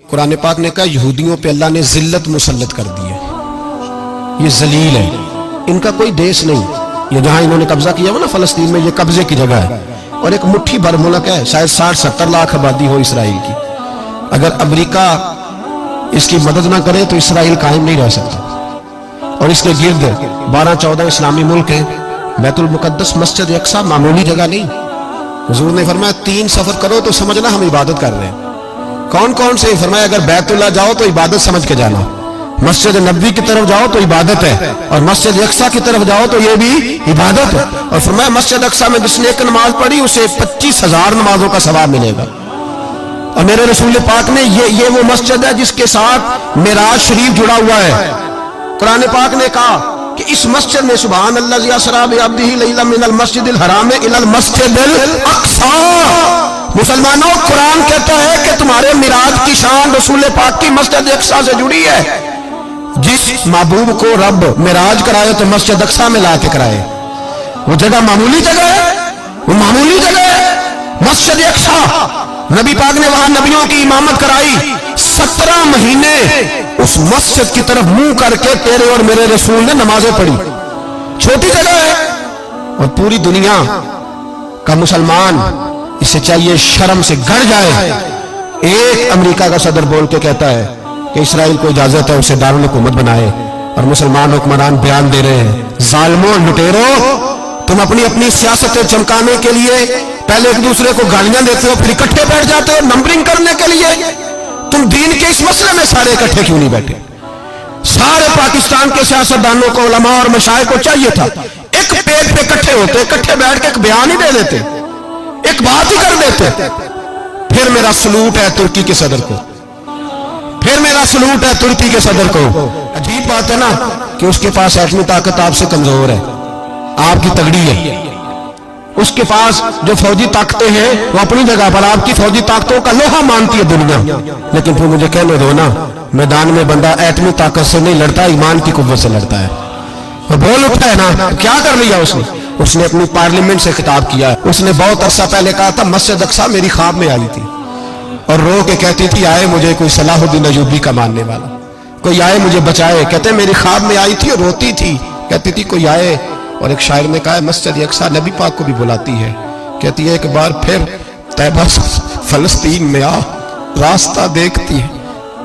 قرآن پاک نے کہا یہودیوں پہ اللہ نے ذلت مسلط کر دی ہے، یہ ذلیل ہے، ان کا کوئی دیش نہیں، یہ جہاں انہوں نے قبضہ کیا ہوا نا فلسطین میں، یہ قبضے کی جگہ ہے اور ایک مٹھی بھر ملک ہے، شاید 60-70 لاکھ آبادی ہو اسرائیل کی۔ اگر امریکہ اس کی مدد نہ کرے تو اسرائیل قائم نہیں رہ سکتا، اور اس کے گرد 12-14 اسلامی ملک ہیں۔ بیت المقدس مسجد اقصیٰ معمولی جگہ نہیں، حضور نے فرمایا 3 سفر کرو تو سمجھنا ہم عبادت کر رہے ہیں۔ کون کون سے؟ فرمایا اگر بیت اللہ جاؤ تو عبادت سمجھ کے جانا، مسجد نبوی کی طرف جاؤ تو عبادت ہے، اور مسجد اقصیٰ کی طرف جاؤ تو یہ بھی عبادت ہے۔ اور فرمایا مسجد اقصیٰ میں جس نے ایک نماز پڑھی اسے 25,000 نمازوں کا ثواب ملے گا۔ اور میرے رسول پاک نے یہ وہ مسجد ہے جس کے ساتھ معراج شریف جڑا ہوا ہے۔ قرآن پاک نے کہا کہ اس مسجد میں سبحان اللہ اسریٰ بعبدہ لیلا من المسجد الحرام الی المسجد الاقصیٰ۔ مسلمانوں، قرآن کہتا ہے کہ تمہارے معراج کی شان رسول پاک کی مسجد اقصیٰ سے جڑی ہے۔ جس محبوب کو رب معراج کرائے تو مسجد اقصیٰ میں لا کے کرائے۔ وہ جگہ معمولی جگہ ہے، وہ معمولی جگہ ہے مسجد اقصیٰ۔ نبی پاک نے وہاں نبیوں کی امامت کرائی، 17 مہینے اس مسجد کی طرف منہ کر کے تیرے اور میرے رسول نے نمازیں پڑھی۔ چھوٹی جگہ ہے، اور پوری دنیا کا مسلمان اسے چاہیے شرم سے گڑ جائے۔ ایک امریکہ کا صدر بول کے کہتا ہے کہ اسرائیل کو اجازت ہے اسے دارالحکومت بنائے، اور مسلمان حکمران بیان دے رہے ہیں ظالموں، لٹیروں، تم اپنی سیاستیں چمکانے کے لیے پہلے ایک دوسرے کو گالیاں دیتے ہو، پھر اکٹھے بیٹھ جاتے ہو نمبرنگ کرنے کے لیے۔ تم دین کے اس مسئلے میں سارے اکٹھے کیوں نہیں بیٹھے؟ سارے پاکستان کے سیاستدانوں کو، علماء اور مشائخ کو چاہیے تھا ایک پیج پہ اکٹھے ہوتے، اکٹھے بیٹھ کے ایک بیان ہی دے دیتے، ایک بات ہی کر دیتے۔ پھر میرا سلوٹ ہے ترکی کے صدر کو، پھر میرا سلوٹ ہے ترکی کے صدر کو۔ عجیب بات ہے نا کہ اس کے پاس ایٹمی طاقت آپ سے کمزور ہے، آپ کی تگڑی ہے۔ اس کے پاس جو فوجی طاقتیں ہیں وہ اپنی جگہ پر، آپ کی فوجی طاقتوں کا لوہا مانتی ہے دنیا، لیکن پھر مجھے کہنے دو نا، میدان میں بندہ ایٹمی طاقت سے نہیں لڑتا، ایمان کی قوت سے لڑتا ہے۔ وہ بول اٹھا ہے نا، کیا کر لیا اس نے اپنی پارلیمنٹ سے خطاب کیا۔ اس نے بہت عرصہ پہلے کہا تھا مسجد اقصیٰ میری خواب میں آئی تھی، اور رو کے کہتی تھی آئے مجھے کوئی صلاح الدین ایوبی کا ماننے والا، کوئی آئے مجھے بچائے۔ کہتے میری خواب میں آئی تھی اور روتی تھی، کہتی تھی کوئی آئے۔ اور ایک شاعر نے کہا ہے مسجد اقصیٰ نبی پاک کو بھی بلاتی ہے، کہتی ہے ایک بار پھر طیبہ فلسطین میں آ، راستہ دیکھتی ہے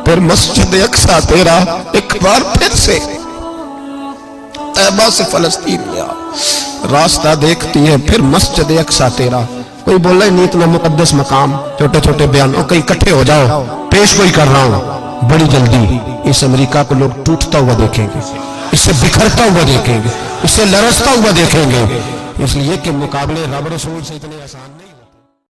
پھر مسجد اقصیٰ تیرا، ایک بار پھر سے طیبہ سے فلسطین میں آ، راستہ دیکھتی ہے پھر مسجد اقصیٰ تیرا۔ کوئی بول رہا ہے نہیں اتنا مقدس مقام، چھوٹے چھوٹے بیانوں، کہیں اکٹھے ہو جاؤ، پیش گوئی کر رہا ہوں بڑی جلدی اس امریکہ کو لوگ ٹوٹتا ہوا دیکھیں گے، اس سے بکھرتا ہوا دیکھیں گے، اس سے لرزتا ہوا دیکھیں گے، اس لیے کہ مقابلے رب رسول سے اتنے آسان نہیں۔